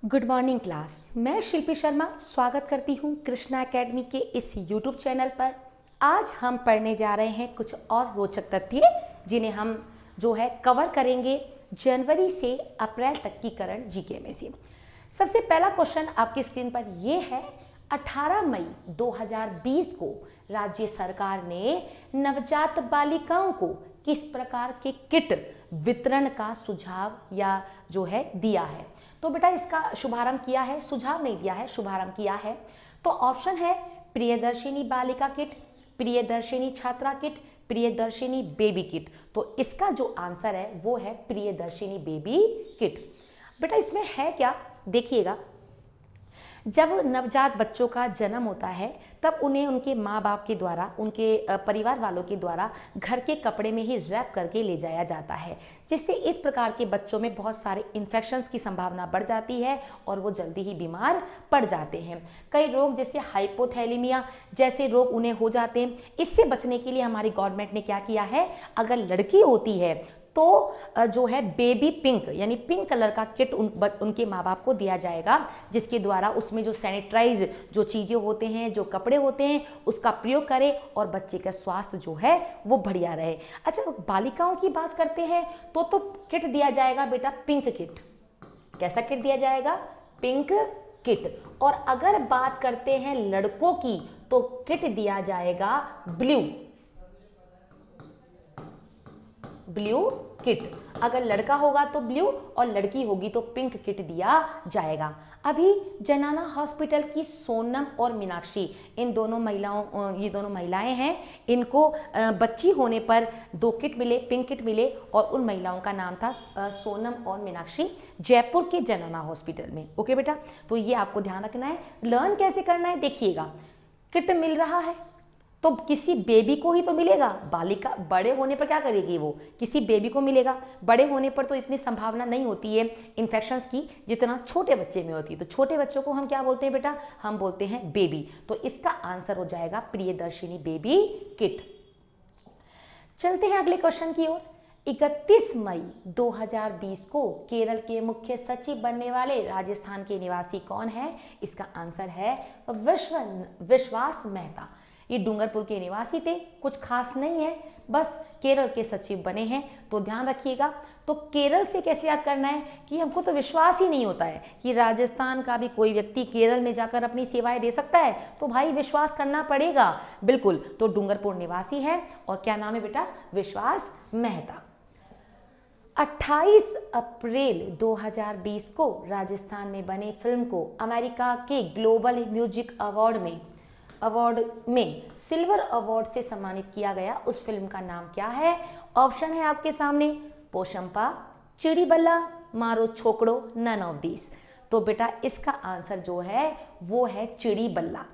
Good morning class. मैं शिल्पी शर्मा स्वागत करती हूँ कृष्णा एकेडमी के इस यूट्यूब चैनल पर। आज हम पढ़ने जा रहे हैं कुछ और रोचक तथ्य जिन्हें हम जो है कवर करेंगे जनवरी से अप्रैल तक की करंट जीके में से। सबसे पहला क्वेश्चन आपकी स्क्रीन पर यह है, 18 मई 2020 को राज्य सरकार ने नवजात बालिकाओं को किस प्रकार के किट वितरण का सुझाव या जो है दिया है। तो बेटा इसका शुभारंभ किया है, सुझाव नहीं दिया है, शुभारंभ किया है। तो ऑप्शन है प्रियदर्शिनी बालिका किट, प्रियदर्शिनी छात्रा किट, प्रियदर्शिनी बेबी किट। तो इसका जो आंसर है वो है प्रियदर्शिनी बेबी किट। बेटा इसमें है क्या, देखिएगा, जब नवजात बच्चों का जन्म होता है तब उन्हें उनके माँ बाप के द्वारा, उनके परिवार वालों के द्वारा घर के कपड़े में ही रैप करके ले जाया जाता है, जिससे इस प्रकार के बच्चों में बहुत सारे इन्फेक्शंस की संभावना बढ़ जाती है और वो जल्दी ही बीमार पड़ जाते हैं। कई रोग जैसे हाइपोथैलेमिया जैसे रोग उन्हें हो जाते हैं। इससे बचने के लिए हमारी गवर्नमेंट ने क्या किया है, अगर लड़की होती है तो जो है बेबी पिंक यानी पिंक कलर का किट उनके माँ बाप को दिया जाएगा, जिसके द्वारा उसमें जो सैनिटाइज जो चीज़ें होते हैं, जो कपड़े होते हैं, उसका प्रयोग करें और बच्चे का स्वास्थ्य जो है वो बढ़िया रहे। अच्छा, बालिकाओं की बात करते हैं तो किट दिया जाएगा बेटा पिंक किट। कैसा किट दिया जाएगा? Pink kit. और अगर बात करते हैं लड़कों की तो किट दिया जाएगा ब्लू किट। अगर लड़का होगा तो ब्लू और लड़की होगी तो पिंक किट दिया जाएगा। अभी जनाना हॉस्पिटल की सोनम और मीनाक्षी, इन दोनों महिलाओं, ये दोनों महिलाएं हैं, इनको बच्ची होने पर 2 किट मिले, पिंक किट मिले, और उन महिलाओं का नाम था सोनम और मीनाक्षी, जयपुर के जनाना हॉस्पिटल में। ओके बेटा, तो ये आपको ध्यान रखना है। लर्न कैसे करना है, देखिएगा, किट मिल रहा है तो किसी बेबी को ही तो मिलेगा। बालिका बड़े होने पर क्या करेगी, वो किसी बेबी को मिलेगा। बड़े होने पर तो इतनी संभावना नहीं होती है इन्फेक्शंस की जितना छोटे बच्चे में होती है। तो छोटे बच्चों को हम क्या बोलते हैं बेटा, हम बोलते हैं बेबी। तो इसका आंसर हो जाएगा प्रियदर्शिनी बेबी किट। चलते हैं अगले क्वेश्चन की ओर। 31 मई 2020 को केरल के मुख्य सचिव बनने वाले राजस्थान के निवासी कौन है? इसका आंसर है विश्वास मेहता। ये डूंगरपुर के निवासी थे, कुछ खास नहीं है, बस केरल के सचिव बने हैं। तो ध्यान रखिएगा। तो केरल से कैसे याद करना है कि हमको तो विश्वास ही नहीं होता है कि राजस्थान का भी कोई व्यक्ति केरल में जाकर अपनी सेवाएं दे सकता है, तो भाई विश्वास करना पड़ेगा। बिल्कुल, तो डूंगरपुर निवासी है और क्या नाम है बेटा? विश्वास मेहता। 28 अप्रैल 2020 को राजस्थान में बनी फिल्म को अमेरिका के ग्लोबल म्यूजिक अवार्ड में सिल्वर अवार्ड से सम्मानित किया गया। उस फिल्म का नाम क्या है? ऑप्शन है आपके सामने, पोशंपा, चिड़ी बल्ला, मारो छोकड़ो, नन ऑफ दीस। तो बेटा इसका आंसर जो है वो है चिड़ी बल्ला।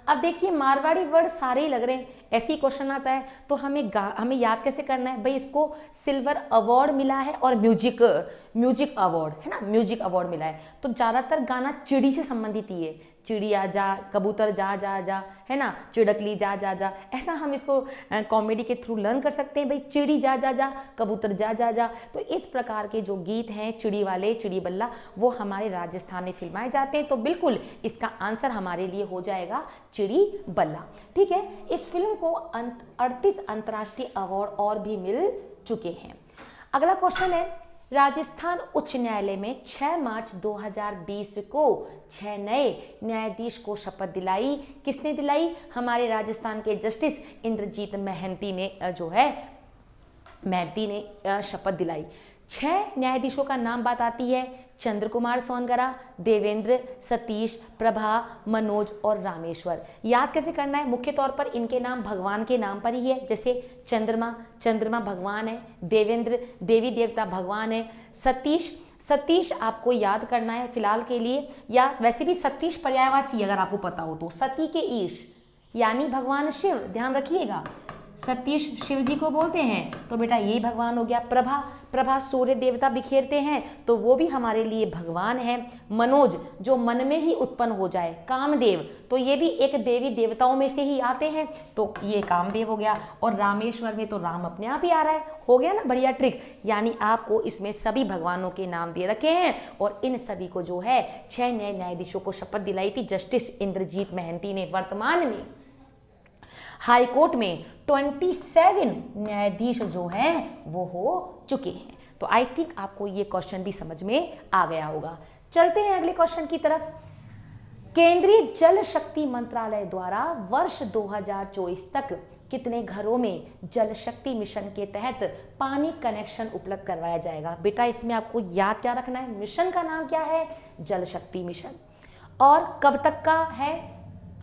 अब देखिए, मारवाड़ी वर्ड सारे ही लग रहे हैं, ऐसे ही क्वेश्चन आता है तो हमें याद कैसे करना है भाई? इसको सिल्वर अवार्ड मिला है और म्यूजिक अवार्ड है ना, म्यूजिक अवार्ड मिला है, तो ज़्यादातर गाना चिड़ी से संबंधित ही है। चिड़ी आ जा, कबूतर जा जा जा, है ना, चिड़कली जा जा जा, ऐसा हम इसको कॉमेडी के थ्रू लर्न कर सकते हैं भाई। चिड़ी जा जा जा, कबूतर जा जा जा। तो इस प्रकार के जो गीत हैं चिड़ी वाले, चिड़ी बल्ला, वो हमारे राजस्थान में फिल्माए जाते हैं। तो बिल्कुल इसका आंसर हमारे लिए हो जाएगा चिड़ी बल्ला। ठीक है, इस फिल्म को 38 अंतर्राष्ट्रीय अवार्ड और भी मिल चुके हैं। अगला क्वेश्चन है, राजस्थान उच्च न्यायालय में 6 मार्च 2020 को 6 नए न्यायाधीश को शपथ दिलाई। किसने दिलाई? हमारे राजस्थान के जस्टिस इंद्रजीत महंती ने शपथ दिलाई। 6 न्यायाधीशों का नाम बात आती है, चंद्र कुमार सोनगरा, देवेंद्र, सतीश, प्रभा, मनोज और रामेश्वर। याद कैसे करना है? मुख्य तौर पर इनके नाम भगवान के नाम पर ही है, जैसे चंद्रमा भगवान है, देवेंद्र देवी देवता भगवान है, सतीश आपको याद करना है फिलहाल के लिए, या वैसे भी सतीश पर्यायवाची अगर आपको पता हो तो, सती के ईश यानी भगवान शिव, ध्यान रखिएगा। सतीश शिव जी को बोलते हैं, तो बेटा ये भगवान हो गया। प्रभा, प्रभा सूर्य देवता बिखेरते हैं, तो वो भी हमारे लिए भगवान है। मनोज, जो मन में ही उत्पन्न हो जाए। कामदेव, तो ये भी एक देवी देवताओं में से ही आते हैं, तो ये कामदेव हो गया। और रामेश्वर में तो राम अपने आप ही आ रहा है, हो गया ना बढ़िया ट्रिक। यानी आपको इसमें सभी भगवानों के नाम दे रखे हैं, और इन सभी को जो है 6 नए न्यायाधीशों को शपथ दिलाई थी जस्टिस इंद्रजीत महंती ने। वर्तमान में हाई कोर्ट में 27 न्यायाधीश जो हैं वो हो चुके हैं। तो आई थिंक आपको ये क्वेश्चन भी समझ में आ गया होगा। चलते हैं अगले क्वेश्चन की तरफ। केंद्रीय जल शक्ति मंत्रालय द्वारा वर्ष 2024 तक कितने घरों में जल शक्ति मिशन के तहत पानी कनेक्शन उपलब्ध करवाया जाएगा? बेटा इसमें आपको याद क्या रखना है, मिशन का नाम क्या है? जल शक्ति मिशन। और कब तक का है?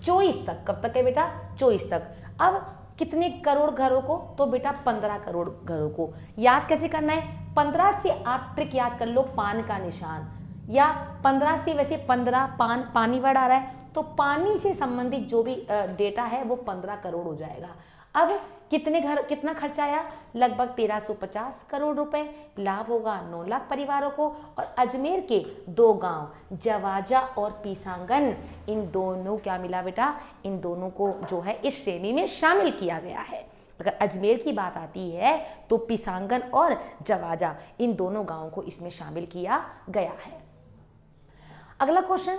24 तक। कब तक है बेटा? 24 तक। अब कितने करोड़ घरों को? तो बेटा 15 करोड़ घरों को। याद कैसे करना है? 15 से आप ट्रिक याद कर लो, पान का निशान, या 15 से, वैसे 15 पानी वर्ड आ रहा है, तो पानी से संबंधित जो भी डेटा है वो 15 करोड़ हो जाएगा। अब कितना खर्चा आया? लगभग 1350 करोड़ रुपए। लाभ होगा 9 लाख परिवारों को। और अजमेर के 2 गांव जवाजा और पीसांगन, इन दोनों क्या मिला बेटा? इन दोनों को जो है इस श्रेणी में शामिल किया गया है। अगर अजमेर की बात आती है तो पीसांगन और जवाजा, इन दोनों गांवों को इसमें शामिल किया गया है। अगला क्वेश्चन,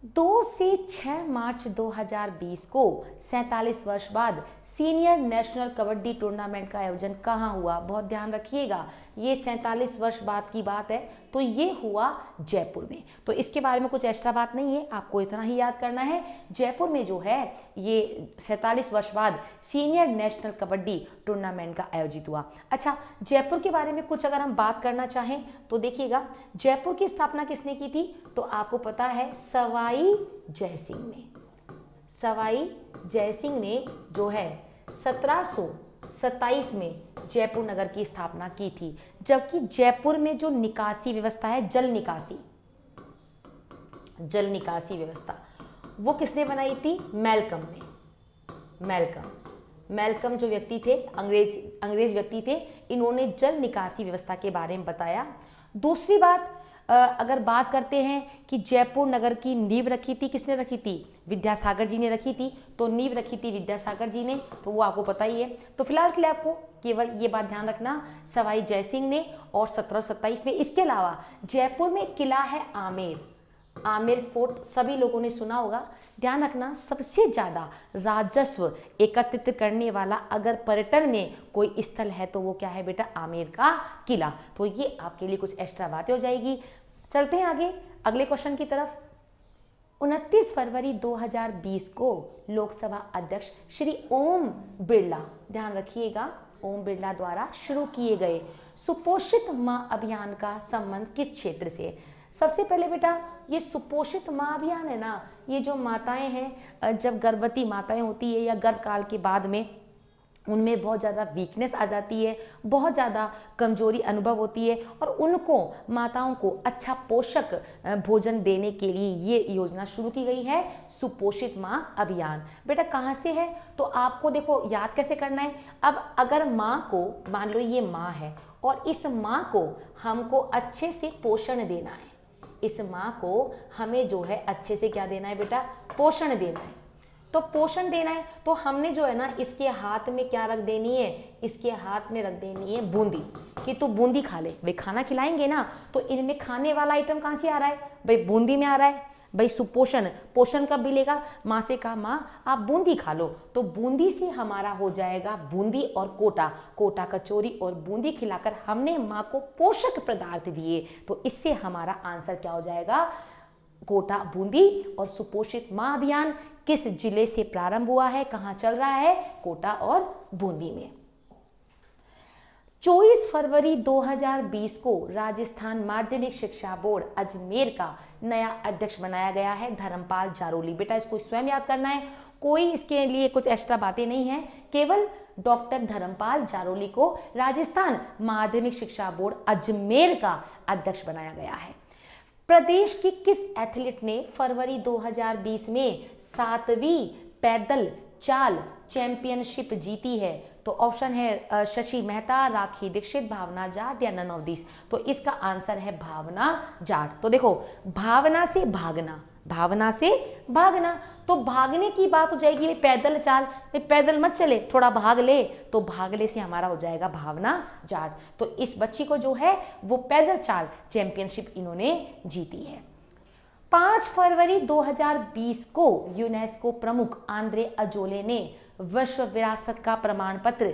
2 से 6 मार्च 2020 को 47 वर्ष बाद सीनियर नेशनल कबड्डी टूर्नामेंट का आयोजन कहाँ हुआ? बहुत ध्यान रखिएगा, ये 47 वर्ष बाद की बात है, तो ये हुआ जयपुर में। तो इसके बारे में कुछ एक्स्ट्रा बात नहीं है, आपको इतना ही याद करना है, जयपुर में जो है ये 47 वर्ष बाद सीनियर नेशनल कबड्डी टूर्नामेंट का आयोजित हुआ। अच्छा, जयपुर के बारे में कुछ अगर हम बात करना चाहें तो देखिएगा, जयपुर की स्थापना किसने की थी? तो आपको पता है सवाई जयसिंह ने। सवाई जयसिंह ने जो है 1727 में जयपुर नगर की स्थापना की थी। जबकि जयपुर में जो निकासी व्यवस्था है, जल निकासी व्यवस्था, वो किसने बनाई थी? मैल्कम ने। मैल्कम जो व्यक्ति थे, अंग्रेज व्यक्ति थे, इन्होंने जल निकासी व्यवस्था के बारे में बताया। दूसरी बात, अगर बात करते हैं कि जयपुर नगर की नींव रखी थी, किसने रखी थी? विद्यासागर जी ने रखी थी। तो नींव रखी थी विद्यासागर जी ने, तो वो आपको पता ही है। तो फिलहाल के लिए आपको केवल ये बात ध्यान रखना, सवाई जयसिंह ने और 1727 में। इसके अलावा जयपुर में किला है आमेर फोर्ट, सभी लोगों ने सुना होगा। ध्यान रखना, सबसे ज़्यादा राजस्व एकत्रित करने वाला अगर पर्यटन में कोई स्थल है तो वो क्या है बेटा? आमेर का किला। तो ये आपके लिए कुछ एक्स्ट्रा बातें हो जाएगी। चलते हैं आगे अगले क्वेश्चन की तरफ। 29 फरवरी 2020 को लोकसभा अध्यक्ष श्री ओम बिरला, ध्यान रखिएगा, ओम बिरला द्वारा शुरू किए गए सुपोषित माँ अभियान का संबंध किस क्षेत्र से? सबसे पहले बेटा, ये सुपोषित माँ अभियान है ना, ये जो माताएं हैं, जब गर्भवती माताएं होती है या गर्भकाल के बाद में उनमें बहुत ज़्यादा वीकनेस आ जाती है, बहुत ज़्यादा कमजोरी अनुभव होती है, और उनको, माताओं को अच्छा पोषक भोजन देने के लिए ये योजना शुरू की गई है, सुपोषित माँ अभियान। बेटा कहाँ से है? तो आपको देखो याद कैसे करना है। अब अगर माँ को, मान लो ये माँ है और इस माँ को हमको अच्छे से पोषण देना है, इस माँ को हमें जो है अच्छे से क्या देना है बेटा? पोषण देना है। तो पोषण देना है तो हमने जो है ना, इसके हाथ में क्या रख देनी है? इसके हाथ में रख देनी है बूंदी, कि तू बूंदी खा ले। भाई खाना खिलाएंगे ना, तो इनमें खाने वाला आइटम कहाँ से आ रहा है? भाई बूंदी में आ रहा है। भाई सुपोषण, पोषण कब मिलेगा? माँ से कहा माँ आप बूंदी खा लो, तो बूंदी से हमारा हो जाएगा बूंदी और कोटा कचौरी और बूंदी खिलाकर हमने माँ को पोषक पदार्थ दिए, तो इससे हमारा आंसर क्या हो जाएगा? कोटा बूंदी। और सुपोषित माँ अभियान किस जिले से प्रारंभ हुआ है, कहाँ चल रहा है? कोटा और बूंदी में। 24 फरवरी 2020 को राजस्थान माध्यमिक शिक्षा बोर्ड अजमेर का नया अध्यक्ष बनाया गया है, धर्मपाल जारोली। बेटा इसको स्वयं याद करना है, कोई इसके लिए कुछ एक्स्ट्रा बातें नहीं है, केवल डॉक्टर धर्मपाल जारोली को राजस्थान माध्यमिक शिक्षा बोर्ड अजमेर का अध्यक्ष बनाया गया है। प्रदेश की किस एथलीट ने फरवरी 2020 में 7वीं पैदल चाल चैंपियनशिप जीती है? तो ऑप्शन है शशि मेहता, राखी दीक्षित, भावना जाट या नन ऑफ दिस। तो इसका आंसर है भावना जाट। तो देखो, भावना से भागना, भावना से भागना, तो भागने की बात हो जाएगी, पैदल चाल, पैदल मत चले, थोड़ा भाग ले, तो भागले से हमारा हो जाएगा भावना जाट। तो इस बच्ची को जो है वो पैदल चाल चैंपियनशिप इन्होंने जीती है। 5 फरवरी 2020 को यूनेस्को प्रमुख आंद्रे अजोले ने विश्व विरासत का प्रमाण पत्र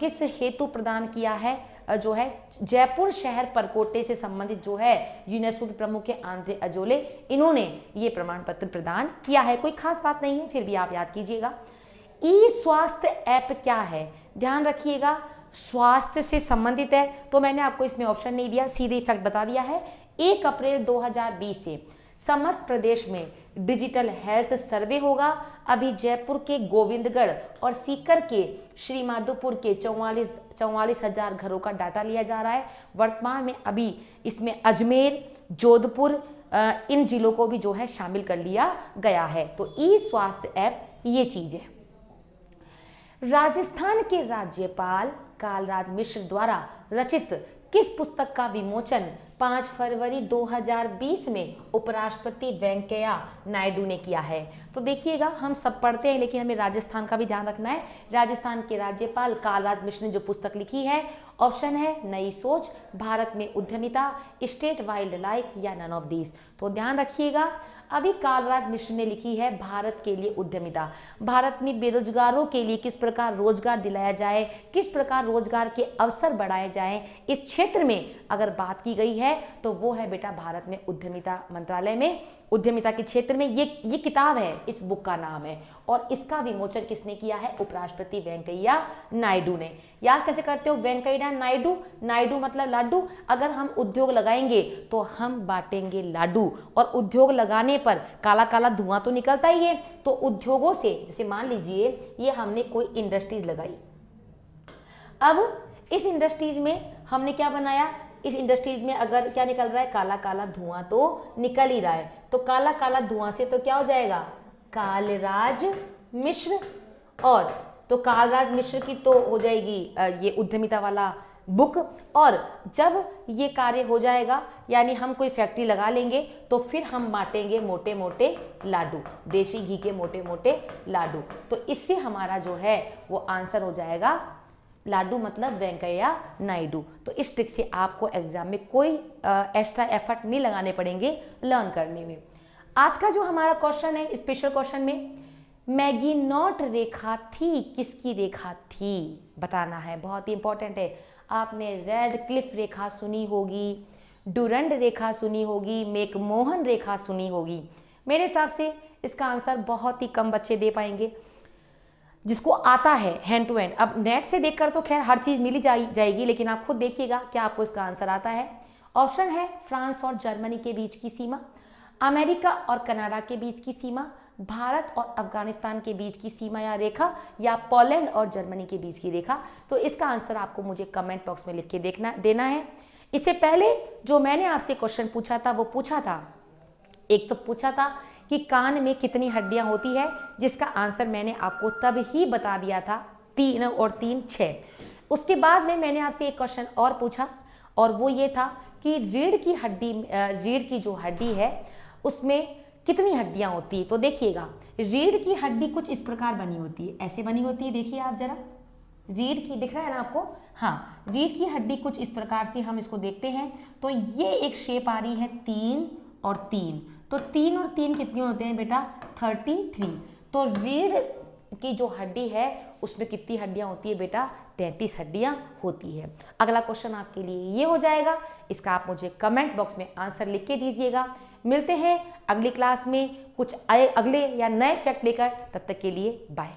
किस हेतु प्रदान किया है? जो है जयपुर शहर परकोटे से संबंधित जो है यूनेस्को के प्रमुख के आंद्रे अजोले, इन्होंने ये प्रमाण पत्र प्रदान किया है। कोई खास बात नहीं है, फिर भी आप याद कीजिएगा। ई स्वास्थ्य ऐप क्या है? ध्यान रखिएगा, स्वास्थ्य से संबंधित है, तो मैंने आपको इसमें ऑप्शन नहीं दिया, सीधे इफेक्ट बता दिया है। 1 अप्रैल 2020 से समस्त प्रदेश में डिजिटल हेल्थ सर्वे होगा। अभी जयपुर के गोविंदगढ़ और सीकर के श्री माधोपुर के 44,000 घरों का डाटा लिया जा रहा है। वर्तमान में अभी इसमें अजमेर, जोधपुर, इन जिलों को भी जो है शामिल कर लिया गया है। तो ई स्वास्थ्य ऐप ये चीज है। राजस्थान के राज्यपाल कालराज मिश्र द्वारा रचित किस पुस्तक का विमोचन 5 फरवरी 2020 में उपराष्ट्रपति वेंकैया नायडू ने किया है? तो देखिएगा, हम सब पढ़ते हैं लेकिन हमें राजस्थान का भी ध्यान रखना है। राजस्थान के राज्यपाल कालराज मिश्र ने जो पुस्तक लिखी है, ऑप्शन है नई सोच, भारत में उद्यमिता, स्टेट वाइल्ड लाइफ या नन ऑफ दिस। तो ध्यान रखिएगा, अभी कालराज मिश्र ने लिखी है भारत के लिए उद्यमिता। भारत में बेरोजगारों के लिए किस प्रकार रोजगार दिलाया जाए, किस प्रकार रोजगार के अवसर बढ़ाए जाएं, इस क्षेत्र में अगर बात की गई है तो वो है बेटा भारत में उद्यमिता मंत्रालय में, उद्यमिता के क्षेत्र में ये किताब है, इस बुक का नाम है। और इसका विमोचन किसने किया है? उपराष्ट्रपति वेंकैया नायडू ने। याद कैसे करते हो? वेंकैया नायडू, नायडू मतलब लाडू। अगर हम उद्योग लगाएंगे तो हम बांटेंगे लाडू, और उद्योग लगाने पर काला काला धुआं तो निकलता ही है। तो उद्योगों से, जैसे मान लीजिए ये हमने कोई इंडस्ट्रीज लगाई, अब इस इंडस्ट्रीज में हमने क्या बनाया, इस इंडस्ट्रीज में अगर क्या निकल रहा है, काला काला धुआं तो निकल ही रहा है। तो काला काला धुआं से तो क्या हो जाएगा? कालराज मिश्र, और तो कालराज मिश्र की तो हो जाएगी ये उद्यमिता वाला बुक। और जब ये कार्य हो जाएगा, यानी हम कोई फैक्ट्री लगा लेंगे, तो फिर हम बांटेंगे मोटे मोटे लाडू, देसी घी के मोटे मोटे लाडू। तो इससे हमारा जो है वो आंसर हो जाएगा लाडू मतलब वेंकैया नायडू। तो इस ट्रिक से आपको एग्जाम में कोई एक्स्ट्रा एफर्ट नहीं लगाने पड़ेंगे लर्न करने में। आज का जो हमारा क्वेश्चन है, स्पेशल क्वेश्चन में मैगीनॉट रेखा थी, किसकी रेखा थी बताना है, बहुत ही इंपॉर्टेंट है। आपने रेड क्लिफ रेखा सुनी होगी, डुरंड रेखा सुनी होगी, मैकमोहन रेखा सुनी होगी। मेरे हिसाब से इसका आंसर बहुत ही कम बच्चे दे पाएंगे, जिसको आता है हैंड टू हैंड। अब नेट से देखकर तो खैर हर चीज मिली जाएगी, लेकिन आप खुद देखिएगा क्या आपको इसका आंसर आता है। ऑप्शन है फ्रांस और जर्मनी के बीच की सीमा, अमेरिका और कनाडा के बीच की सीमा, भारत और अफगानिस्तान के बीच की सीमा या रेखा, या पोलैंड और जर्मनी के बीच की रेखा। तो इसका आंसर आपको मुझे कमेंट बॉक्स में लिख के देना है। इससे पहले जो मैंने आपसे क्वेश्चन पूछा था, वो पूछा था, एक तो पूछा था कि कान में कितनी हड्डियां होती है, जिसका आंसर मैंने आपको तब ही बता दिया था, 3 और 3 6। उसके बाद में मैंने आपसे एक क्वेश्चन और पूछा, और वो ये था कि रीढ़ की जो हड्डी है उसमें कितनी हड्डियां होती है। तो देखिएगा, रीढ़ की हड्डी कुछ इस प्रकार बनी होती है, ऐसे बनी होती है, देखिए आप जरा, रीढ़ की दिख रहा है ना आपको? हाँ, रीढ़ की हड्डी कुछ इस प्रकार से हम इसको देखते हैं, तो ये एक शेप आ रही है 3 और 3। तो 3 और 3 कितने होते हैं बेटा? 33। तो रीढ़ की जो हड्डी है उसमें कितनी हड्डियां होती है बेटा? 33 हड्डियां होती है। अगला क्वेश्चन आपके लिए ये हो जाएगा, इसका आप मुझे कमेंट बॉक्स में आंसर लिख के दीजिएगा। मिलते हैं अगली क्लास में कुछ अगले या नए फैक्ट लेकर, तब तक के लिए बाय।